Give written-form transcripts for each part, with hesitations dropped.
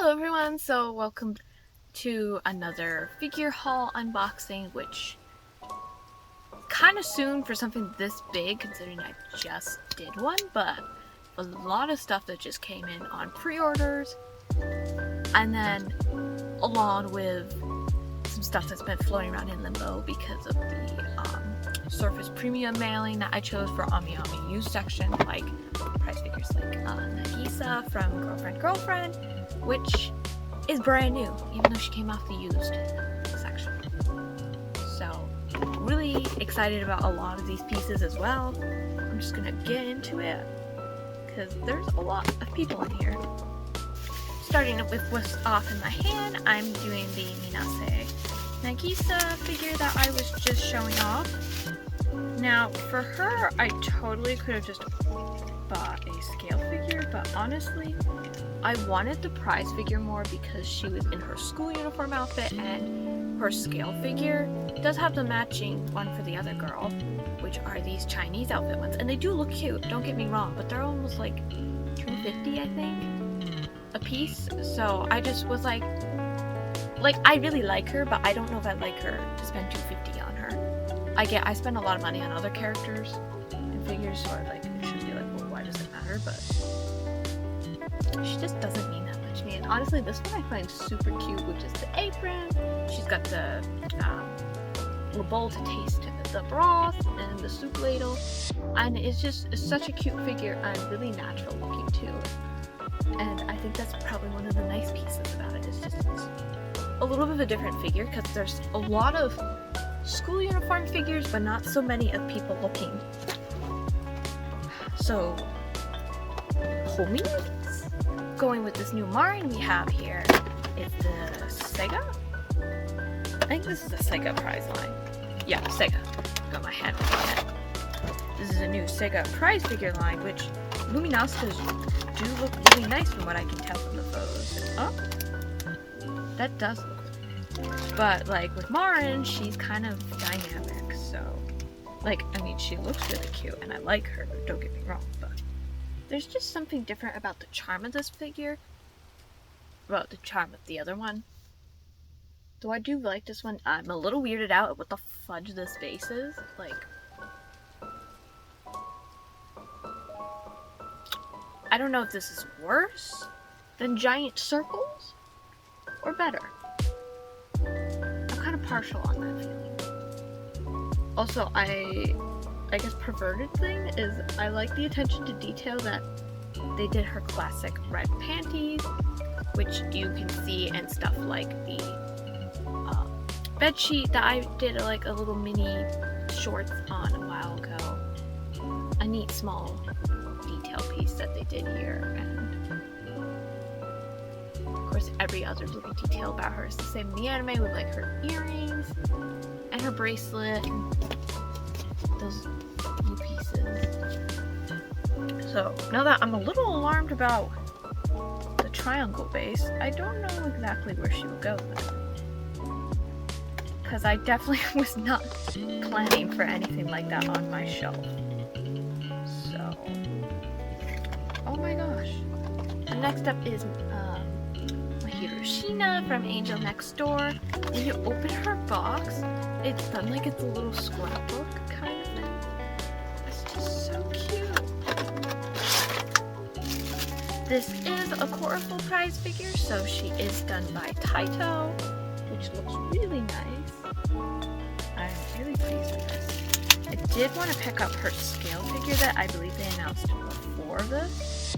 Hello everyone, so welcome to another figure haul unboxing, which kind of soon for something this big considering I just did one, but a lot of stuff that just came in on pre-orders, and then along with some stuff that's been floating around in limbo because of the Surface Premium mailing that I chose for Ami used section, like prize figures like Nisa from Girlfriend, which is brand new, even though she came off the used section. So, really excited about a lot of these pieces as well. I'm just gonna get into it, because there's a lot of people in here. Starting with what's off in my hand, I'm doing the Nagisa figure that I was just showing off. Now, for her, I totally could have just bought a scale figure, but honestly, I wanted the prize figure more because she was in her school uniform outfit, and her scale figure does have the matching one for the other girl, which are these Chinese outfit ones. And they do look cute, don't get me wrong, but they're almost like $250, I think, a piece. So I just was like, I really like her, but I don't know if I like her to spend $250 on her. I spend a lot of money on other characters and figures, so it should be like, well, why does it matter? But she just doesn't mean that much to me. And honestly, this one I find super cute, which is the apron. She's got the little bowl to taste the broth and the soup ladle, and it's such a cute figure and really natural looking too. And I think that's probably one of the nice pieces about it. It's a little bit of a different figure because there's a lot of school uniform figures, but not so many of people looking. So, homies, going with this new Marin we have here is the Sega. I think this is a Sega prize line. Yeah, Sega. Got my hand on it. This is a new Sega prize figure line, which Luminastas do look really nice from what I can tell from the photos. Oh, that does look really nice. But with Marin, she's kind of dynamic, so she looks really cute and I like her, don't get me wrong, but there's just something different about the charm of this figure. Well, the charm of the other one. Though I do like this one. I'm a little weirded out at what the fudge this face is. I don't know if this is worse than giant circles or better. I'm kind of partial on that feeling. Also, I guess perverted thing is I like the attention to detail that they did her classic red panties, which you can see in stuff like the bed sheet that I did a little mini shorts on a while ago. A neat small detail piece that they did here, and of course every other little detail about her is the same in the anime, with her earrings and her bracelet and those few pieces. So now that I'm a little alarmed about the triangle base, I don't know exactly where she will go with it, because I definitely was not planning for anything like that on my shelf. So, oh my gosh. And next up is Hiroshina from Angel Next Door. And you open her box, it's done like it's a little scrapbook kind of thing. It's just so cute. This is a core full prize figure, so she is done by Taito, which looks really nice. I'm really pleased with this. I did want to pick up her scale figure that I believe they announced before this,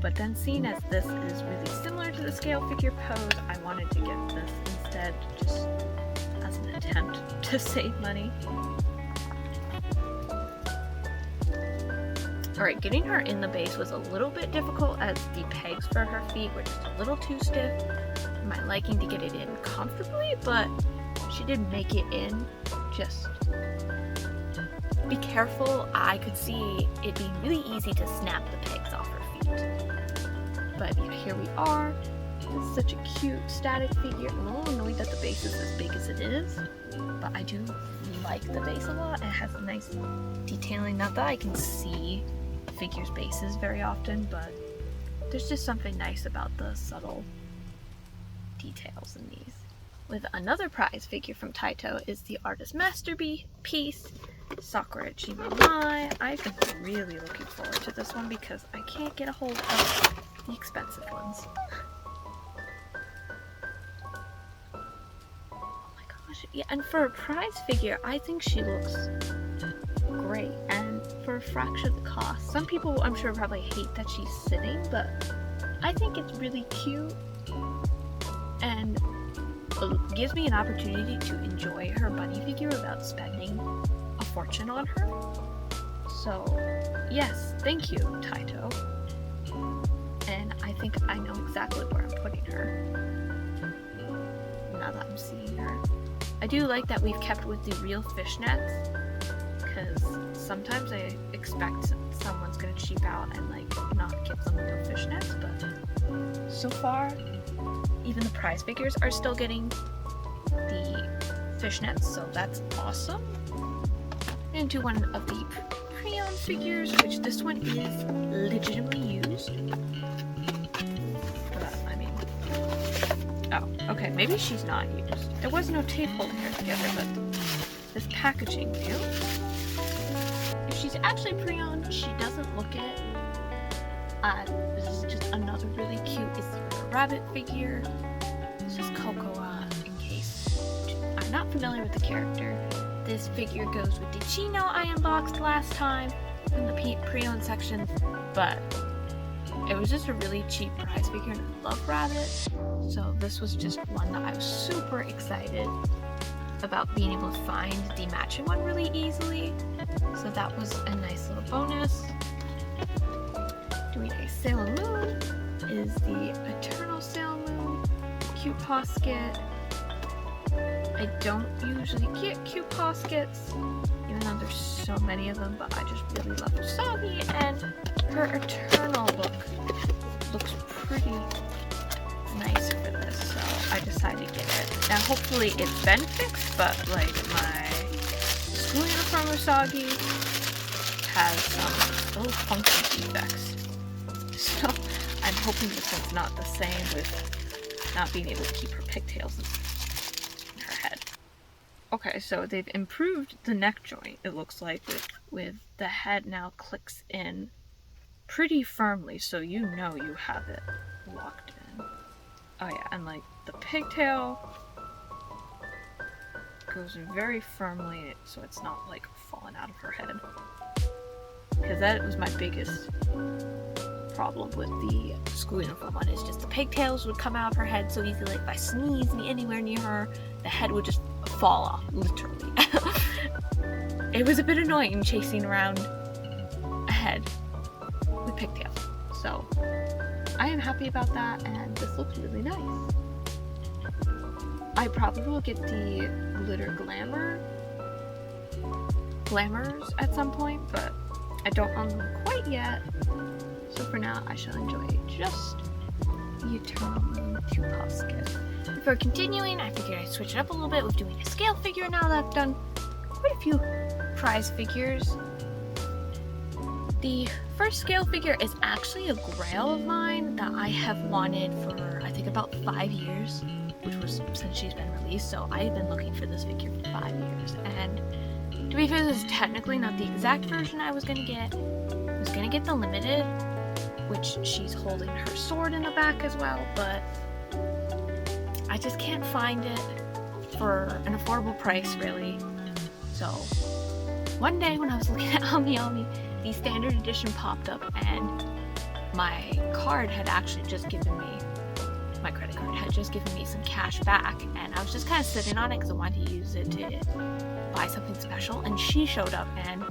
but then seeing as this is really similar to the scale figure pose, I wanted to get this instead, just as an attempt to save money. Alright, getting her in the base was a little bit difficult as the pegs for her feet were just a little too stiff for my liking to get it in comfortably, but she did make it in. Just be careful. I could see it being really easy to snap the pegs off her feet. But here we are. This is such a cute static figure. I'm a little annoyed that the base is as big as it is, but I do like the base a lot. It has a nice detailing. Not that I can see figures' bases very often, but there's just something nice about the subtle details in these. With another prize figure from Taito is the artist's masterpiece, Sakura Jimamai. I've been really looking forward to this one because I can't get a hold of the expensive ones. Oh my gosh, yeah, and for a prize figure, I think she looks great, and for a fraction of the cost. Some people, I'm sure, probably hate that she's sitting, but I think it's really cute, and gives me an opportunity to enjoy her bunny figure without spending a fortune on her. So yes, thank you, Taito. And I think I know exactly where I'm putting her now that I'm seeing her. I do like that we've kept with the real fishnets, because sometimes I expect someone's gonna cheap out and like not give them real fishnets, but so far even the prize figures are still getting the fishnets, so that's awesome. Into one of the Prion figures, which this one is legitimately used. But, I mean... Oh, okay, maybe she's not used. There was no tape holding her together, but this packaging view. If she's actually Prion, she doesn't look it. This is just another really cute rabbit figure. This is Cocoa, in case I'm not familiar with the character. This figure goes with the Chino I unboxed last time in the pre-owned section, but it was just a really cheap prize figure and I love rabbit, so this was just one that I was super excited about being able to find the matching one really easily, so that was a nice little bonus. Doing a Sailor Moon is the Eternal Sailor Moon cute posket. I don't usually get cute poskets, even though there's so many of them, but I just really love Usagi, and her Eternal look looks pretty nice for this, so I decided to get it. Now hopefully it's been fixed, but like my school uniform Usagi has some little funky defects. So I'm hoping this one's not the same with not being able to keep her pigtails in her head. Okay, so they've improved the neck joint, it looks like, with the head now clicks in pretty firmly, so you know you have it locked in. Oh yeah, and like the pigtail goes very firmly so it's not like falling out of her head. Because that was my biggest problem with the school uniform one, is just the pigtails would come out of her head so easily. Like if I sneezed anywhere near her, the head would just fall off, literally. It was a bit annoying chasing around a head with pigtails. So I am happy about that, and this looks really nice. I probably will get the glitter glamours at some point, but I don't own them quite yet. So for now, I shall enjoy just the Eternal Moon 2 posket. Before continuing, I figured I'd switch it up a little bit with doing a scale figure now that I've done quite a few prize figures. The first scale figure is actually a Grail of mine that I have wanted for, I think, about 5 years, which was since she's been released, so I've been looking for this figure for 5 years. And to be fair, this is technically not the exact version I was gonna get. I was gonna get the limited, which she's holding her sword in the back as well, but I just can't find it for an affordable price, really. So one day when I was looking at Ami, the standard edition popped up, and my card had actually just given me, my credit card had just given me some cash back, and I was just kind of sitting on it because I wanted to use it to buy something special, and she showed up, and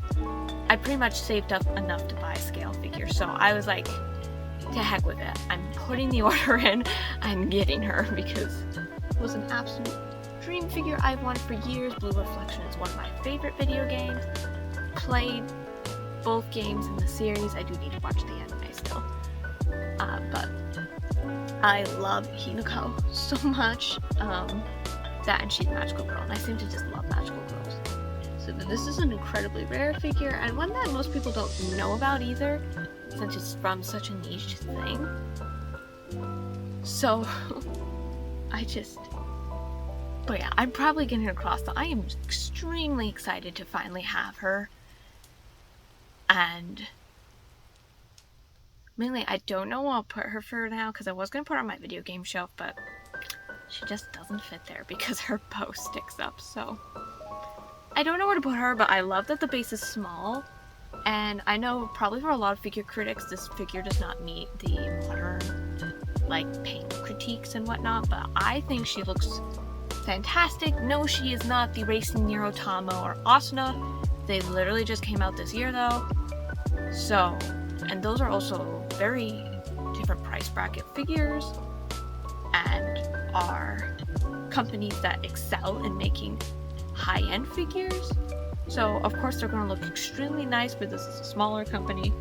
I pretty much saved up enough to buy a scale figure, so I was like, to heck with it. I'm putting the order in, I'm getting her, because it was an absolute dream figure I've wanted for years. Blue Reflection is one of my favorite video games. Played both games in the series. I do need to watch the anime still. But I love Hinako so much. That and she's a magical girl, and I seem to just love magical girls. So this is an incredibly rare figure, and one that most people don't know about either, since it's from such a niche thing. So But yeah, I'm probably getting across that I am extremely excited to finally have her. And mainly, I don't know where I'll put her for now, because I was going to put her on my video game shelf, but she just doesn't fit there because her bow sticks up, so I don't know where to put her, but I love that the base is small. And I know probably for a lot of figure critics, this figure does not meet the modern, like, paint critiques and whatnot, but I think she looks fantastic. No, she is not the Racing Nero Tamo or Asuna. They literally just came out this year, though. So, and those are also very different price bracket figures, and are companies that excel in making high-end figures. So, of course, they're going to look extremely nice, but this is a smaller company,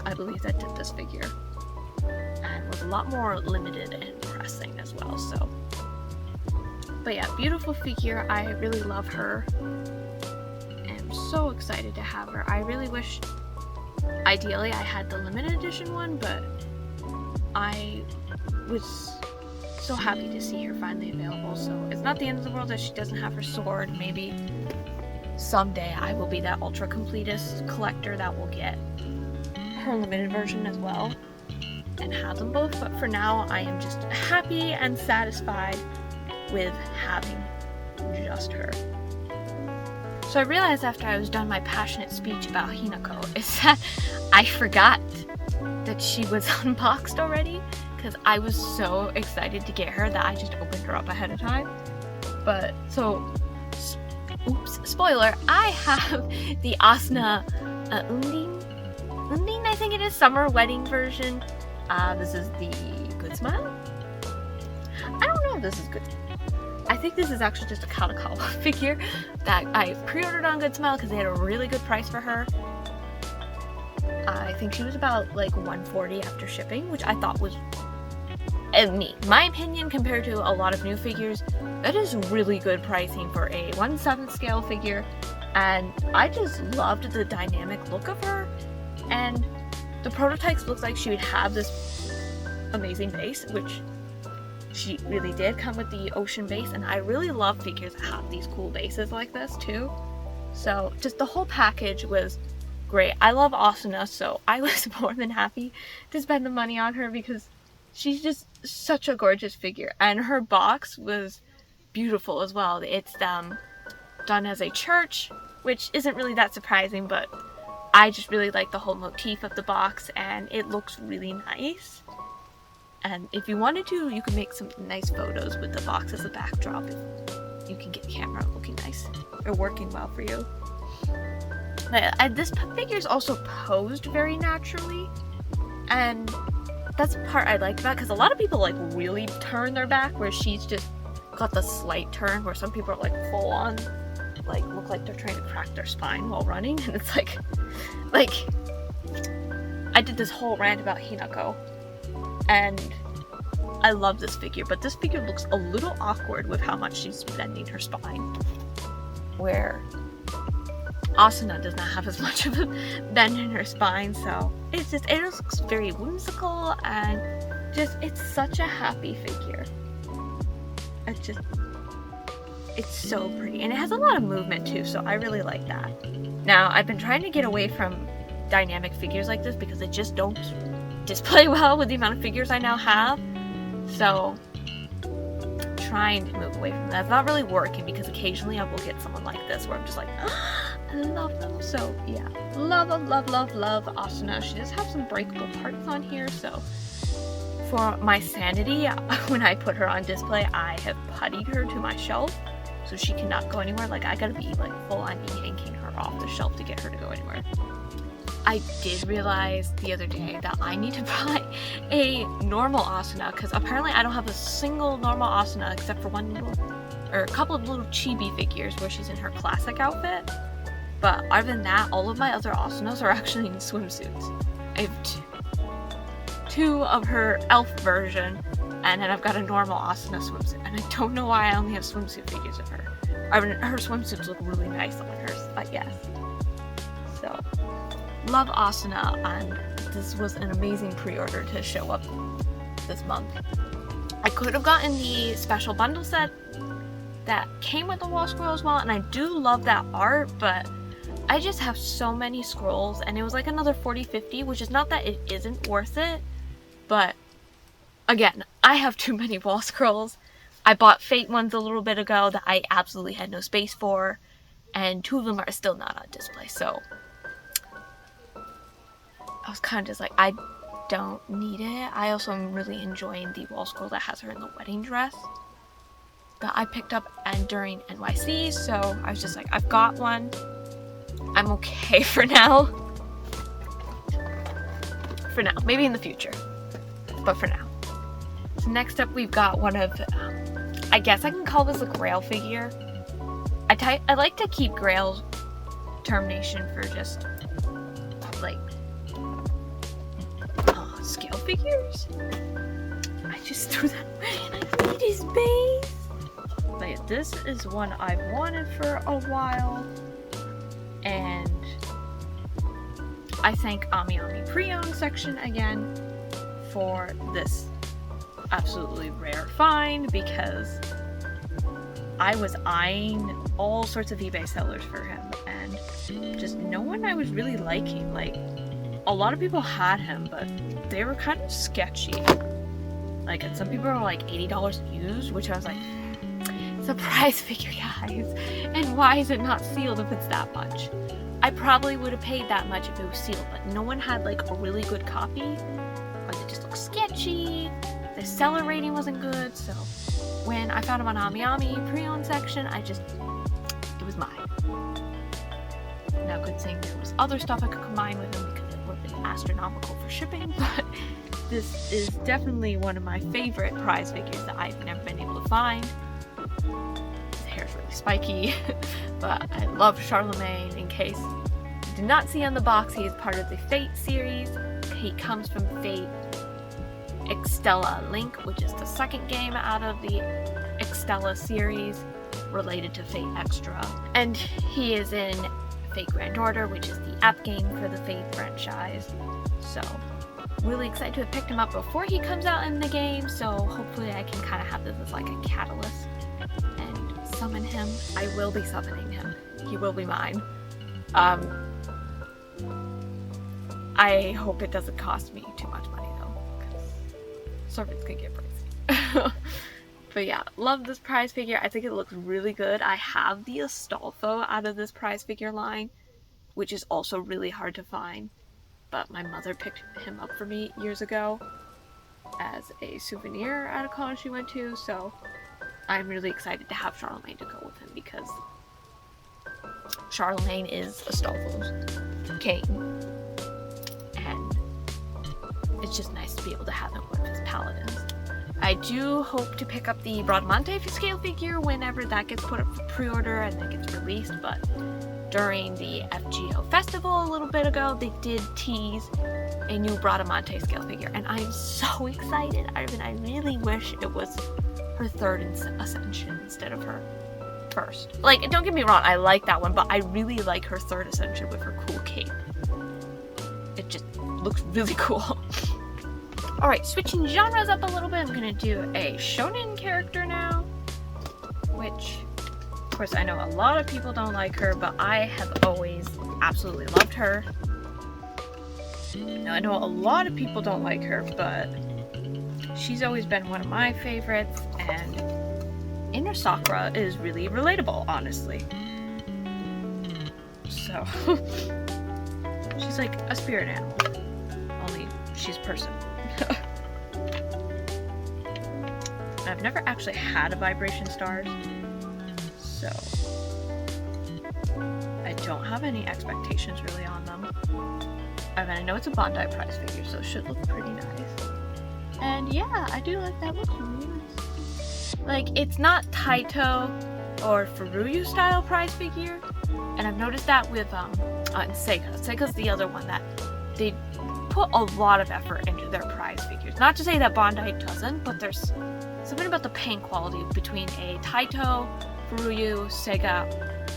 I believe, that did this figure. And was a lot more limited and pressing as well, so. But yeah, beautiful figure. I really love her. I'm so excited to have her. I really wish, ideally, I had the limited edition one, but I was so happy to see her finally available. So, it's not the end of the world that she doesn't have her sword. Maybe someday I will be that ultra completist collector that will get her limited version as well and have them both, but for now I am just happy and satisfied with having just her. So I realized after I was done my passionate speech about Hinako is that I forgot that she was unboxed already, because I was so excited to get her that I just opened her up ahead of time. But so oops, spoiler, I have the Asuna Undine, I think it is, summer wedding version. This is the Good Smile? I don't know if this is good. I think this is actually just a Kadokawa figure that I pre-ordered on Good Smile because they had a really good price for her. I think she was about like $140 after shipping, which I thought was, my opinion, compared to a lot of new figures, that is really good pricing for a 1/7 scale figure. And I just loved the dynamic look of her, and the prototypes looked like she would have this amazing base, which she really did come with the ocean base, and I really love figures that have these cool bases like this too. So just the whole package was great. I love Asuna, so I was more than happy to spend the money on her because she's just such a gorgeous figure, and her box was beautiful as well. It's done as a church, which isn't really that surprising, but I just really like the whole motif of the box, and it looks really nice. And if you wanted to, you could make some nice photos with the box as a backdrop if you can get the camera looking nice or working well for you. But this figure is also posed very naturally, and that's the part I liked about it, because a lot of people like really turn their back, where she's just got the slight turn, where some people are like full on, like look like they're trying to crack their spine while running, and it's like I did this whole rant about Hinako, and I love this figure, but this figure looks a little awkward with how much she's bending her spine, where Asuna does not have as much of a bend in her spine, so it looks very whimsical, and it's such a happy figure. It's so pretty, and it has a lot of movement too, so I really like that. Now, I've been trying to get away from dynamic figures like this because they just don't display well with the amount of figures I now have, so trying to move away from that. It's not really working, because occasionally I will get someone like this where I'm just like, I love them. So yeah, love Asuna. She does have some breakable parts on here, so for my sanity, when I put her on display, I have puttied her to my shelf so she cannot go anywhere. Like, I gotta be like full on yanking her off the shelf to get her to go anywhere. I did realize the other day that I need to buy a normal Asuna, because apparently I don't have a single normal Asuna except for a couple of little chibi figures where she's in her classic outfit. But other than that, all of my other Asunas are actually in swimsuits. I have two of her elf version, and then I've got a normal Asuna swimsuit. And I don't know why I only have swimsuit figures of her. I mean, her swimsuits look really nice on hers, I guess. So, love Asuna, and this was an amazing pre-order to show up this month. I could have gotten the special bundle set that came with the wall scroll as well, and I do love that art, but I just have so many scrolls, and it was like another $40-50, which is not that it isn't worth it, but again, I have too many wall scrolls. I bought Fate ones a little bit ago that I absolutely had no space for, and 2 of them are still not on display, so I was kind of just like, I don't need it. I also am really enjoying the wall scroll that has her in the wedding dress that I picked up and during NYC, so I was just like, I've got one. I'm okay for now. For now. Maybe in the future. But for now. So next up we've got one of, I guess I can call this a Grail figure. I like to keep Grail's termination for just, like, scale figures. I just threw that away and I need his base. But yeah, this is one I've wanted for a while, and I thank Ami Pre-Owned section again for this absolutely rare find, because I was eyeing all sorts of eBay sellers for him and just no one I was really liking. Like, a lot of people had him, but they were kind of sketchy. Like, and some people were like $80 used, which I was like, it's a prize figure, guys, and why is it not sealed if it's that much? I probably would have paid that much if it was sealed, but no one had like a really good copy, or they just looked sketchy, the seller rating wasn't good, so when I found him on Ami Pre-Owned section, it was mine. Now, good thing there was other stuff I could combine with him because it would have been astronomical for shipping, but this is definitely one of my favorite prize figures that I've never been able to find. His hair's really spiky, but I love Charlemagne. In case you did not see on the box, he is part of the Fate series. He comes from Fate Extella Link, which is the second game out of the Extella series related to Fate Extra. And he is in Fate Grand Order, which is the app game for the Fate franchise. So, really excited to have picked him up before he comes out in the game, so hopefully I can kind of have this as like a catalyst and summon him. I will be summoning him. He will be mine. I hope it doesn't cost me too much money though, because servants could get pricey. But yeah, love this prize figure. I think it looks really good. I have the Astolfo out of this prize figure line, which is also really hard to find. But my mother picked him up for me years ago as a souvenir at a con she went to, so I'm really excited to have Charlemagne to go with him, because Charlemagne is Astolfo's king. And it's just nice to be able to have him with his paladins. I do hope to pick up the Bradamante scale figure whenever that gets put up for pre-order and then gets released, but during the FGO festival a little bit ago, they did tease a new Bradamante scale figure, and I'm so excited. I mean, I really wish it was her third ascension instead of her first. Like, don't get me wrong, I like that one, but I really like her third ascension with her cool cape. It just looks really cool. Alright, switching genres up a little bit, I'm gonna do a shonen character now, which, of course, I know a lot of people don't like her, but I have always absolutely loved her. Now, I know a lot of people don't like her, but she's always been one of my favorites, and Inner Sakura is really relatable, honestly. So, she's like a spirit animal, only she's a person. I've never actually had a Vibration Stars, so I don't have any expectations really on them. I mean, I know it's a Bandai prize figure, so it should look pretty nice. And yeah, I do like that. Looks really nice. Like, it's not Taito or Furuyu style prize figure, and I've noticed that with Sega. Sega's the other one that they put a lot of effort into their prize figures. Not to say that Bandai doesn't, but there's something about the paint quality between a Taito, Furuyu, Sega,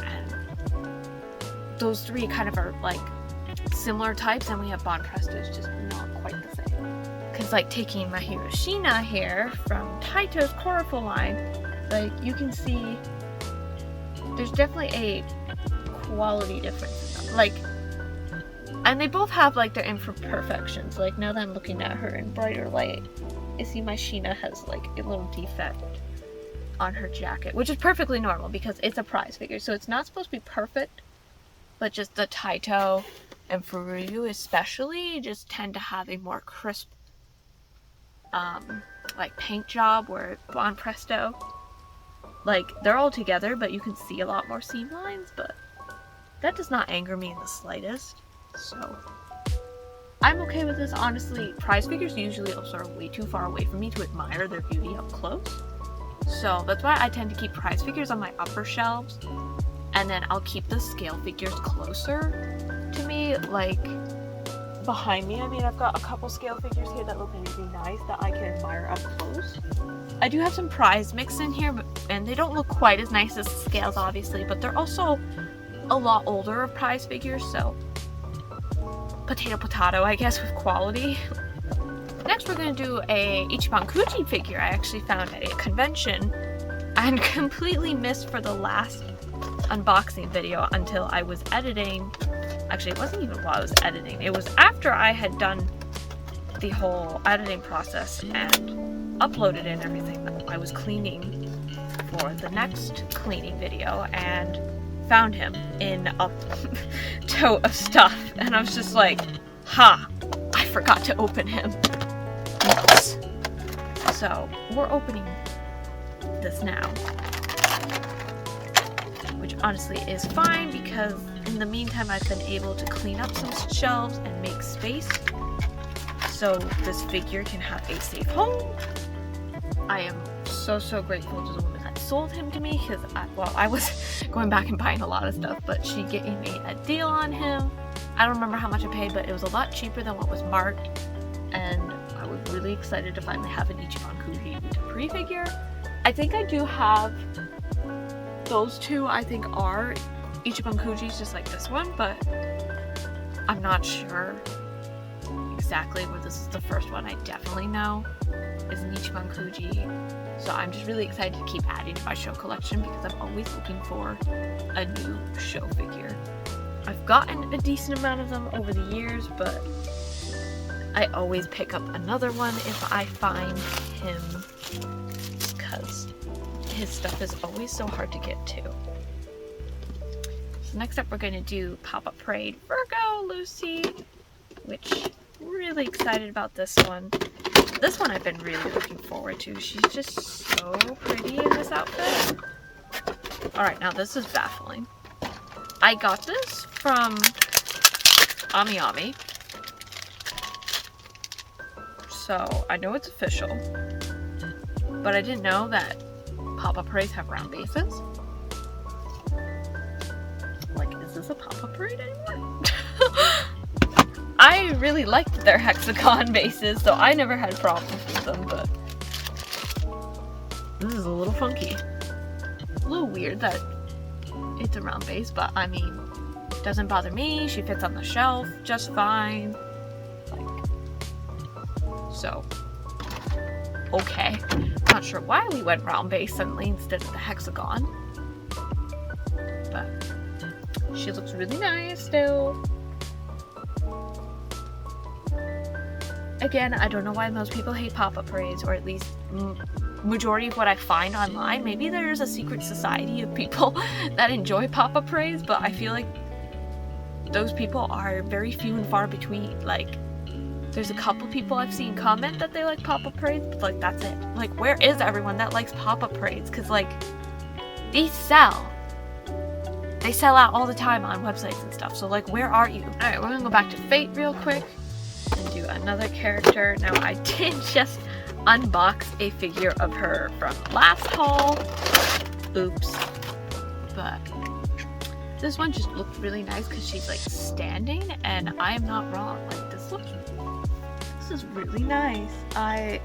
and those three kind of are like similar types, and we have Bond Presto is just not quite the same. Because, like, taking my Hiroshina here from Taito's Chlorophyll line, like, you can see there's definitely a quality difference in them. Like, and they both have, like, their imperfections. Like, now that I'm looking at her in brighter light, you see my Sheena has, like, a little defect on her jacket, which is perfectly normal because it's a prize figure, so it's not supposed to be perfect, but just the Taito and Furuyu especially just tend to have a more crisp, like, paint job, where Buon Presto, like, they're all together, but you can see a lot more seam lines, but that does not anger me in the slightest, so I'm okay with this. Honestly, prize figures usually also are way too far away from me to admire their beauty up close. So that's why I tend to keep prize figures on my upper shelves, and then I'll keep the scale figures closer to me, like behind me. I mean, I've got a couple scale figures here that look really nice that I can admire up close. I do have some prize mix in here, and they don't look quite as nice as the scales, obviously, but they're also a lot older of prize figures, so potato, I guess, with quality. Next, we're going to do a Ichiban Kuji figure I actually found at a convention and completely missed for the last unboxing video until I was editing. Actually, it wasn't even while I was editing. It was after I had done the whole editing process and uploaded and everything that I was cleaning for the next cleaning video and found him in a tote of stuff. And I was just like, ha! I forgot to open him. Yes. So, we're opening this now. Which honestly is fine because in the meantime I've been able to clean up some shelves and make space so this figure can have a safe home. I am so grateful to the woman that sold him to me because I was going back and buying a lot of stuff, but she gave me a deal on him. I don't remember how much I paid, but it was a lot cheaper than what was marked, and I was really excited to finally have an Ichiban Kuji Utapri figure. I think I do have those two. I think are Ichiban Kujis, just like this one, but I'm not sure exactly where this is the first one. I definitely know is an Ichiban Kuji, so I'm just really excited to keep adding to my show collection because I'm always looking for a new show figure. I've gotten a decent amount of them over the years, but I always pick up another one if I find him because his stuff is always so hard to get to. So next up we're going to do Popup Parade Virgo Lucy, which I'm really excited about this one. This one I've been really looking forward to. She's just so pretty in this outfit. Alright, now this is baffling. I got this from Ami. So I know it's official, but I didn't know that Popup Parades have round bases. Like, is this a Popup Parade anymore? I really liked their hexagon bases, so I never had problems with them, but this is a little funky. A little weird that it's a round base, but I mean, it doesn't bother me. She fits on the shelf just fine. Like, so, okay. Not sure why we went round base suddenly instead of the hexagon, but she looks really nice still. Again, I don't know why most people hate Popup Parades, or at least majority of what I find online. Maybe there's a secret society of people that enjoy Popup Parades, but I feel like those people are very few and far between. Like, there's a couple people I've seen comment that they like Popup Parades, but like, that's it. Like, where is everyone that likes Popup Parades? Because like, these sell. They sell out all the time on websites and stuff, so like, where are you? Alright, we're gonna go back to Fate real quick and do another character. Now, I did just unbox a figure of her from last haul. Oops. But this one just looked really nice because she's like standing, and I am not wrong. Like, this is really nice. I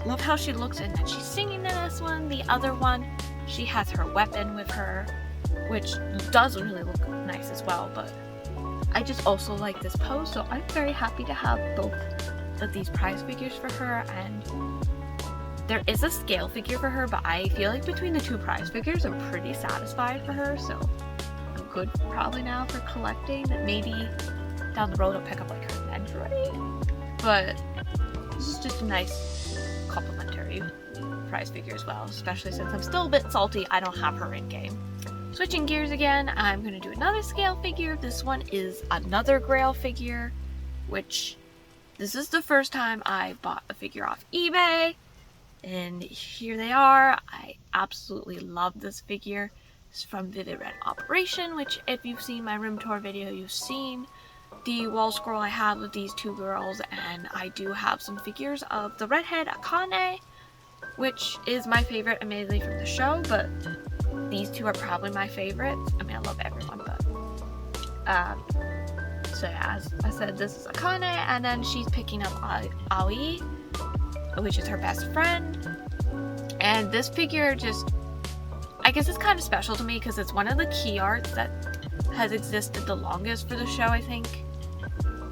love how she looks, and then she's singing in this one. The other one, she has her weapon with her, which does really look nice as well, but I just also like this pose, so I'm very happy to have both these prize figures for her, and there is a scale figure for her, but I feel like between the 2 prize figures, I'm pretty satisfied for her, so I'm good probably now for collecting. Maybe down the road I'll pick up like her Android, but this is just a nice complimentary prize figure as well, especially since I'm still a bit salty I don't have her in game. Switching gears again, I'm going to do another scale figure. This one is another Grail figure, which this is the first time I bought a figure off eBay, and here they are. I absolutely love this figure. It's from Vivid Red Operation, which if you've seen my room tour video, you've seen the wall scroll I have of these 2 girls, and I do have some figures of the redhead Akane, which is my favorite admittedly from the show, but these 2 are probably my favorites. I mean, I love everyone, but so yeah, as I said, this is Akane, and then she's picking up Aoi, which is her best friend. And this figure just, I guess it's kind of special to me because it's one of the key arts that has existed the longest for the show, I think.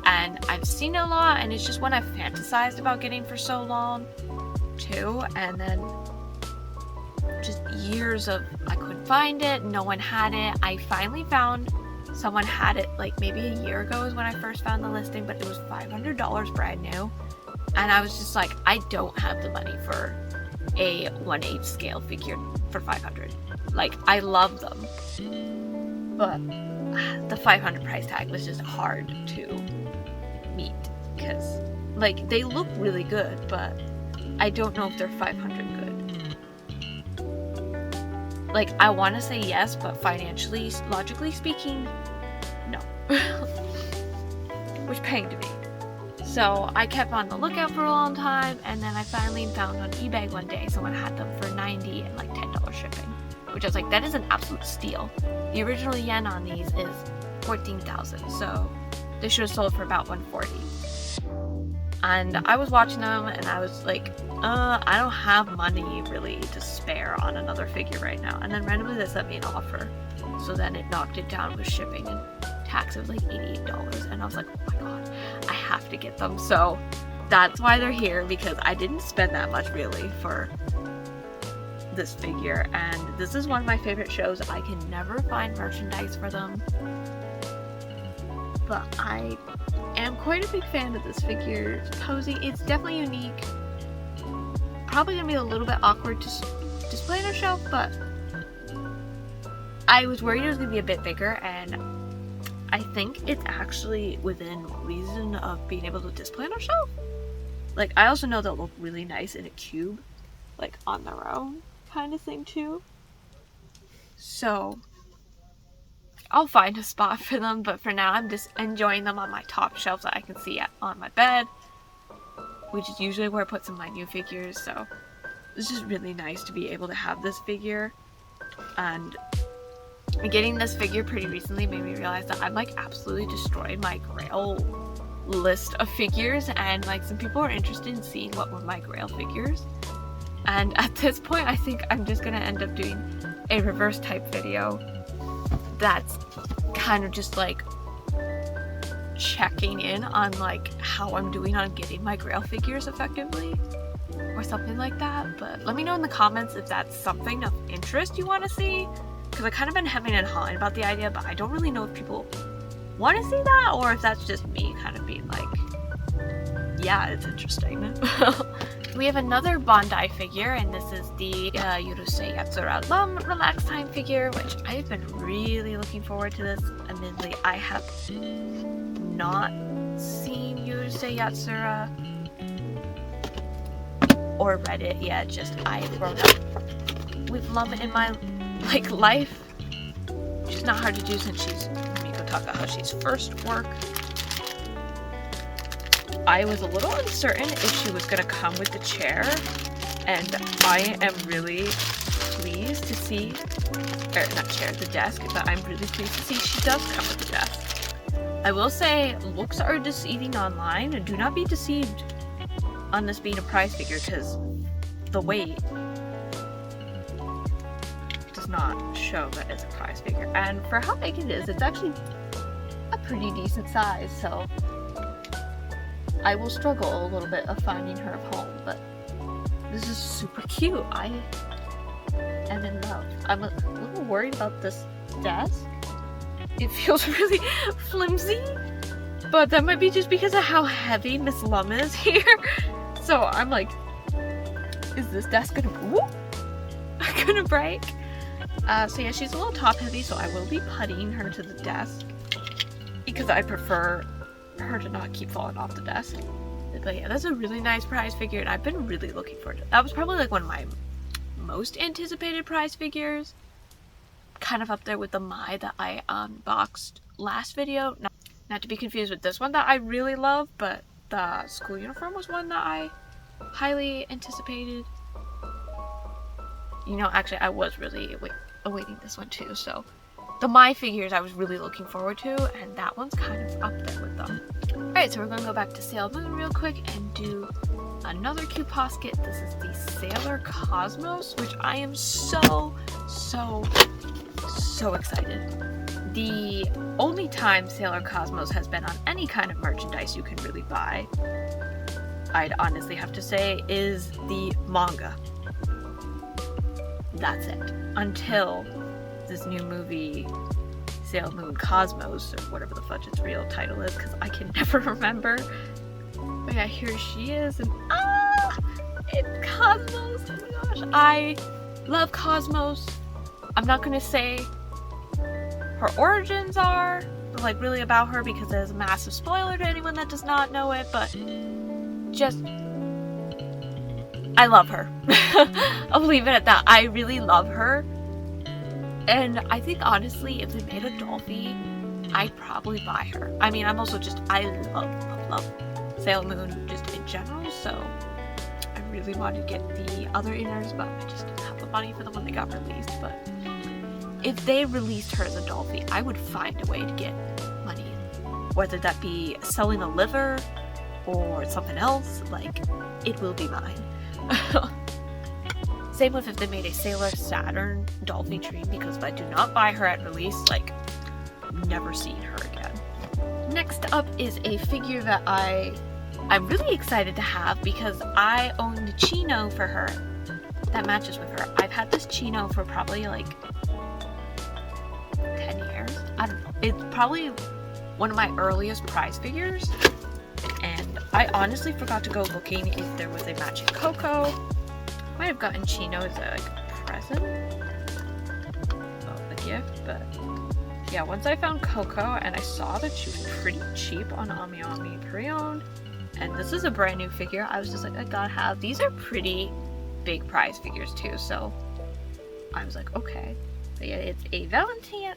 And I've seen it a lot, and it's just one I've fantasized about getting for so long too. And then just years of I couldn't find it, no one had it. I finally found someone had it like maybe a year ago is when I first found the listing, but it was $500 brand new. And I was just like, I don't have the money for a 1/8 scale figure for $500. Like, I love them, but the $500 price tag was just hard to meet because like they look really good, but I don't know if they're $500 good. Like, I want to say yes, but financially, logically speaking, no. Which pained me. So I kept on the lookout for a long time, and then I finally found on eBay one day someone had them for $90 and like $10 shipping, which I was like, that is an absolute steal. The original yen on these is 14,000, so they should have sold for about 140. And I was watching them, and I was like, I don't have money really to spare on another figure right now. And then randomly they sent me an offer, so then it knocked it down with shipping and tax. It was like $88, and I was like, oh my god, I have to get them. So that's why they're here, because I didn't spend that much really for this figure, and this is one of my favorite shows. I can never find merchandise for them, but I am quite a big fan of this figure. Posing, it's definitely unique. Probably gonna be a little bit awkward to display on a shelf, but I was worried it was gonna be a bit bigger, and I think it's actually within reason of being able to display on a shelf. Like, I also know they'll look really nice in a cube, like on their own kind of thing too. So I'll find a spot for them, but for now I'm just enjoying them on my top shelf that I can see on my bed, which is usually where I put some of my new figures. So it's just really nice to be able to have this figure, and getting this figure pretty recently made me realize that I'm like absolutely destroyed my Grail list of figures, and like some people are interested in seeing what were my Grail figures, and at this point I think I'm just gonna end up doing a reverse type video that's kind of just like checking in on like how I'm doing on getting my Grail figures effectively or something like that. But let me know in the comments if that's something of interest you want to see, because I kind of been hemming and hawing about the idea, but I don't really know if people want to see that or if that's just me kind of being like, yeah, it's interesting. We have another Bandai figure, and this is the Yurusei Yatsura Lum Relax Time figure, which I've been really looking forward to this. Admittedly, I have not seen Yurusei Yatsura or read it yet, just I've grown up with Lum in my like life, which is not hard to do since she's Miko Takahashi's first work. I was a little uncertain if she was going to come with the chair, and I am really pleased to see, or not chair, the desk, but I'm really pleased to see she does come with the desk. I will say, looks are deceiving online, and do not be deceived on this being a prize figure, because the weight does not show that it's a prize figure. And for how big it is, it's actually a pretty decent size, so I will struggle a little bit of finding her a home, but this is super cute. I am in love. I'm a little worried about this desk. It feels really flimsy, but that might be just because of how heavy Miss Lum is here. So I'm like, is this desk gonna break? So yeah, she's a little top heavy, so I will be puttying her to the desk because I prefer her to not keep falling off the desk. But yeah, that's a really nice prize figure, and I've been really looking forward to it. That was probably like one of my most anticipated prize figures. Kind of up there with the Mai that I unboxed last video. Not to be confused with this one that I really love, but the school uniform was one that I highly anticipated. You know, actually, I was really awaiting this one too, so the Mai figures I was really looking forward to, and that one's kind of up there with them. Alright, so we're going to go back to Sailor Moon real quick and do another cute posket. This is the Sailor Cosmos, which I am so excited. The only time Sailor Cosmos has been on any kind of merchandise you can really buy, I'd honestly have to say, is the manga. That's it. Until this new movie, Sailor Moon Cosmos, or whatever the fudge its real title is, because I can never remember. But yeah, here she is, and it's Cosmos! Oh my gosh, I love Cosmos. I'm not gonna say her origins are, like, really about her, because there's a massive spoiler to anyone that does not know it, but just, I love her. I'll leave it at that. I really love her. And I think, honestly, if they made a Dolphy, I'd probably buy her. I mean, I'm also just, I love Sailor Moon just in general, so I really wanted to get the other inners, but I just didn't have the money for them when they got released. But if they released her as a Dolphy, I would find a way to get money, whether that be selling a liver or something else. Like, it will be mine. Same with if they made a Sailor Saturn Dolphy Dream, because if I do not buy her at release, like, never seen her again. Next up is a figure that I'm really excited to have, because I own the chino for her that matches with her. I've had this chino for probably like 10 years. I don't know. It's probably one of my earliest prize figures, and I honestly forgot to go looking if there was a matching Coco. Might have gotten chino as a present, a gift, but yeah, once I found Coco and I saw that she was pretty cheap on AmiAmi pre-owned, and this is a brand new figure, I was just like, I gotta have. These are pretty big prize figures too, so I was like, okay. But yeah, it's a Valentine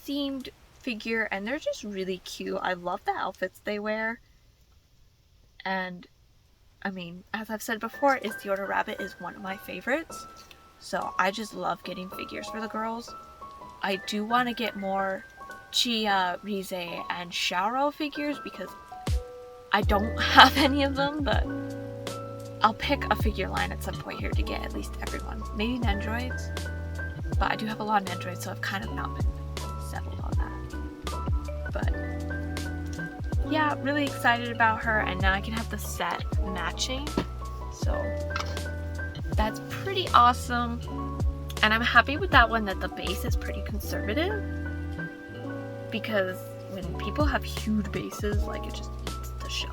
themed figure, and they're just really cute. I love the outfits they wear, and I mean, as I've said before, Istiorder Rabbit is one of my favorites, so I just love getting figures for the girls. I do want to get more Chia, Rize, and Sharo figures, because I don't have any of them, but I'll pick a figure line at some point here to get at least everyone. Maybe Nendroids, but I do have a lot of Nendroids, so I've kind of not been settled on that. But yeah, really excited about her, and now I can have the set matching, so that's pretty awesome. And I'm happy with that one, that the base is pretty conservative, because when people have huge bases, like, it just eats the show.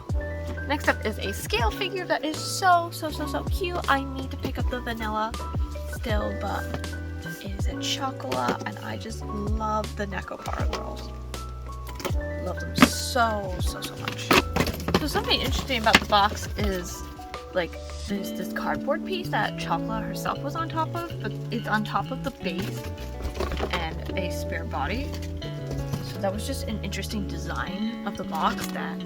Next up is a scale figure that is so cute. I need to pick up the vanilla still, but it is a chocolate, and I just love the Nekopara girls. Love them so much. So something interesting about the box is, like, there's this cardboard piece that Chocolate herself was on top of, but it's on top of the base and a spare body. So that was just an interesting design of the box, that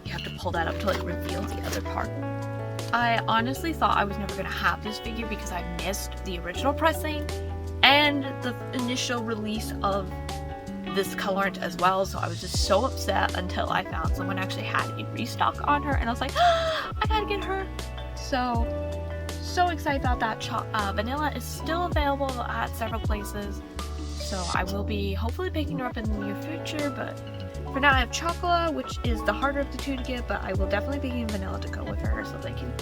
you have to pull that up to, like, reveal the other part. I honestly thought I was never going to have this figure because I missed the original pressing and the initial release of this colorant as well, so I was just so upset until I found someone actually had a restock on her, and I was like, I gotta get her. So excited about that. Vanilla is still available at several places, so I will be hopefully picking her up in the near future, but For now I have Chocola, which is the harder of the two to get, but I will definitely be getting Vanilla to go with her so they can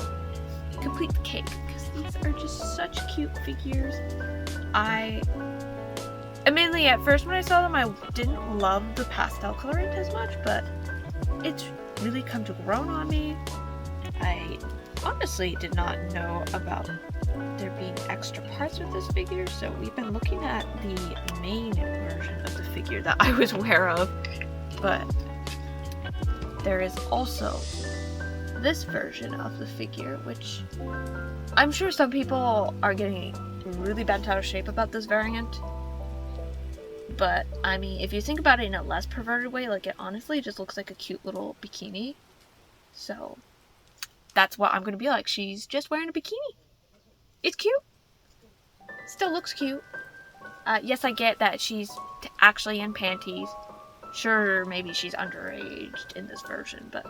complete the cake, because these are just such cute figures. Admittedly, at first when I saw them, I didn't love the pastel coloring as much, but it's really come to grow on me. I honestly did not know about there being extra parts with this figure, so we've been looking at the main version of the figure that I was aware of, but there is also this version of the figure, which I'm sure some people are getting really bent out of shape about this variant. But, I mean, if you think about it in a less perverted way, like, it honestly just looks like a cute little bikini. So, that's what I'm gonna be like. She's just wearing a bikini. It's cute. Still looks cute. Yes, I get that she's actually in panties. Sure, maybe she's underage in this version, but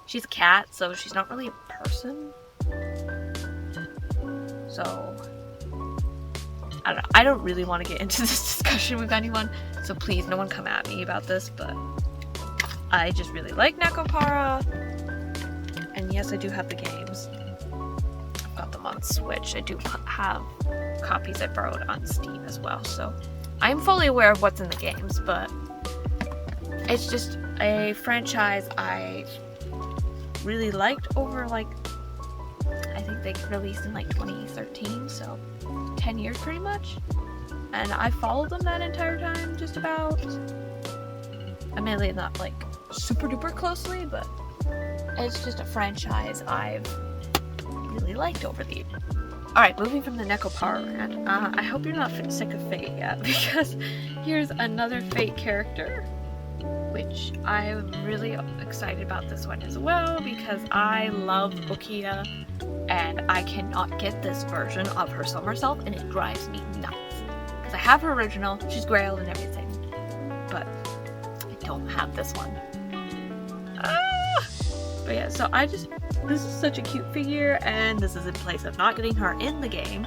she's a cat, so she's not really a person. So, I don't know. I don't really want to get into this discussion with anyone, so please, no one come at me about this, but I just really like Nekopara, and yes, I do have the games. I've got them on Switch. I do have copies I borrowed on Steam as well, so I'm fully aware of what's in the games, but it's just a franchise I really liked over, like, I think they released in, like, 2013, so 10 years pretty much, and I followed them that entire time, just about. Admittedly, not like super duper closely, but it's just a franchise I've really liked over the years. Alright, moving from the Nekopara rant, I hope you're not sick of Fate yet, because here's another Fate character, which I'm really excited about this one as well, because I love Okita, and I cannot get this version of her summer self, and it drives me nuts. Because I have her original, she's Grail and everything, but I don't have this one. But yeah, so this is such a cute figure, and this is in place of not getting her in the game.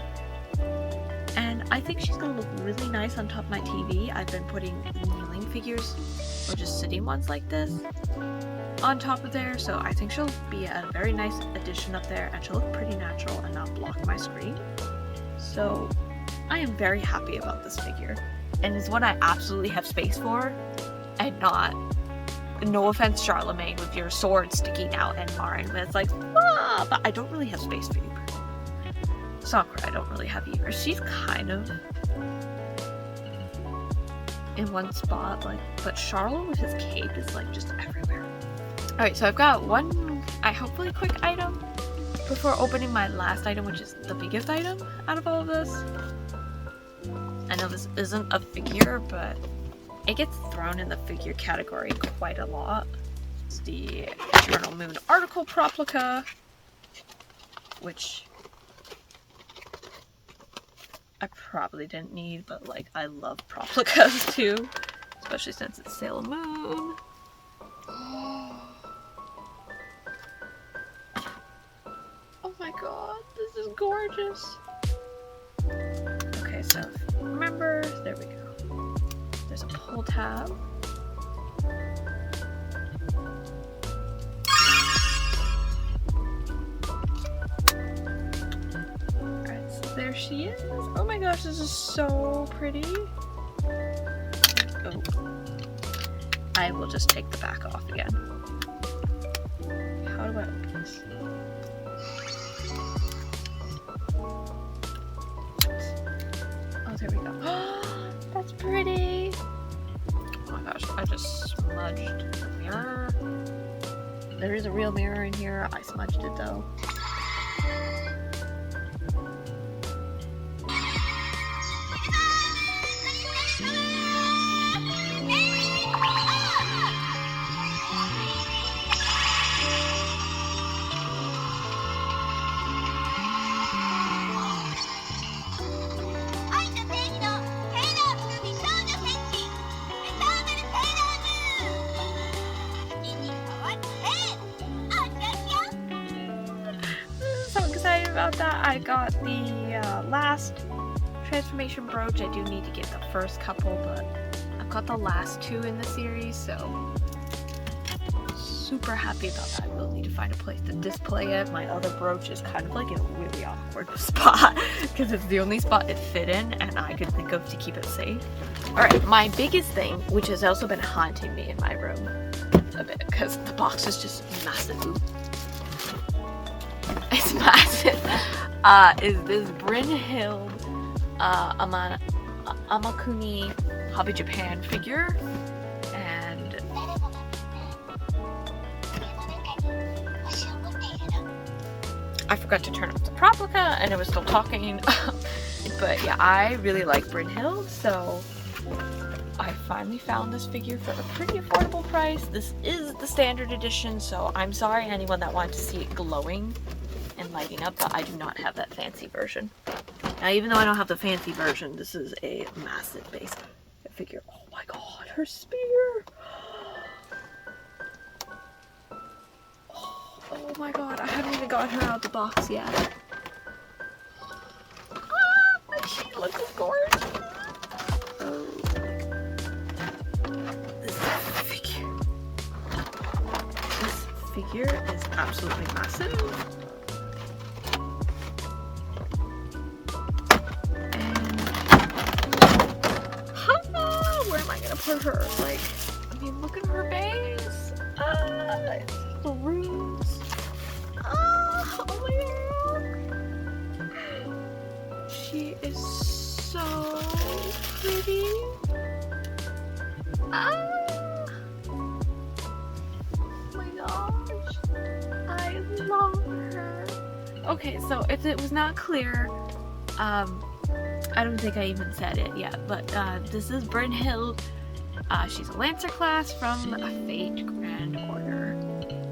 And I think she's gonna look really nice on top of my TV. I've been putting kneeling figures, or just sitting ones like this, on top of there, so I think she'll be a very nice addition up there, and she'll look pretty natural and not block my screen. So I am very happy about this figure, and it's one I absolutely have space for, and not, no offense Charlemagne with your sword sticking out, and Marin, but it's like, but I don't really have space for you. Sakura I don't really have either. She's kind of in one spot, like, but Charlotte with his cape is like just everywhere. Alright, so I've got one, hopefully quick item before opening my last item, which is the biggest item out of all of this. I know this isn't a figure, but it gets thrown in the figure category quite a lot. It's the Eternal Moon Article Proplica, which I probably didn't need, but like, I love Proplicas too, especially since it's Sailor Moon. Oh my god, this is gorgeous. Okay, so remember, there we go. There's a pull tab. Alright, so there she is. Oh my gosh, this is so pretty. Oh. I will just take the back off again. How do I open this? Oh, there we go. That's pretty. Oh my gosh, I just smudged the mirror. There is a real mirror in here. I smudged it though. About that, I got the last transformation brooch. I do need to get the first couple, but I'm got the last 2 in the series, so super happy about that. We'll need to find a place to display it. My other brooch is kind of like in a really awkward spot because it's the only spot it fit in and I could think of to keep it safe. Alright, my biggest thing, which has also been haunting me in my room a bit because the box is just massive. It's massive. Is this Brynhild Amakuni Hobby Japan figure. And I forgot to turn off the proplica and it was still talking. But yeah, I really like Brynhild, so I finally found this figure for a pretty affordable price. This is the standard edition, so I'm sorry anyone that wanted to see it glowing and lighting up, but I do not have that fancy version. Now, even though I don't have the fancy version, this is a massive base figure. Oh my god, her spear! Oh my god, I haven't even got her out the box yet. She looks gorgeous. Oh. This figure is absolutely massive. Where am I gonna put her? Like, I mean, look at her base. The roots. Oh my god. She is so pretty. Oh my gosh. I love her. Okay, so if it was not clear, I don't think I even said it yet, but this is Brynhild. She's a Lancer class from Fate Grand Order.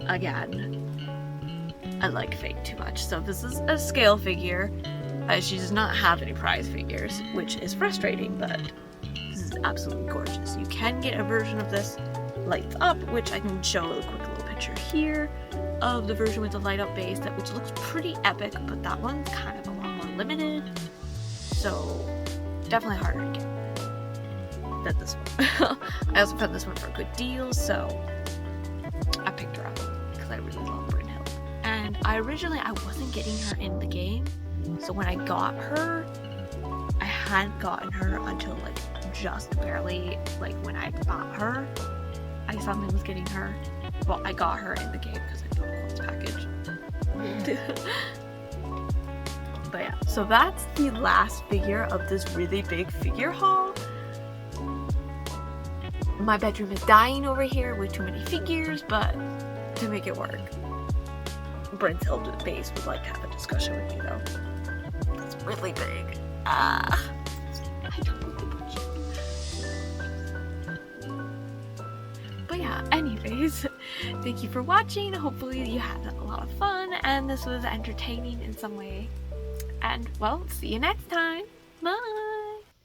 Again, I like Fate too much, so this is a scale figure. She does not have any prize figures, which is frustrating, but this is absolutely gorgeous. You can get a version of this lights up, which I can show a quick little picture here of the version with the light up base, which looks pretty epic, but that one's kind of a lot more limited. So, definitely harder to get than this one. I also found this one for a good deal, so I picked her up because I really love Brynhild. And I wasn't getting her in the game, so when I got her, I hadn't gotten her until like just barely, like when I bought her, I suddenly was getting her. Well, I got her in the game because I bought a Quartz package. But yeah, so that's the last figure of this really big figure haul. My bedroom is dying over here with too many figures, but to make it work, Brynhild base would like to have a discussion with me though. It's really big. I don't need to put you. But yeah, anyways, thank you for watching. Hopefully you had a lot of fun and this was entertaining in some way. And, well, see you next time. Bye!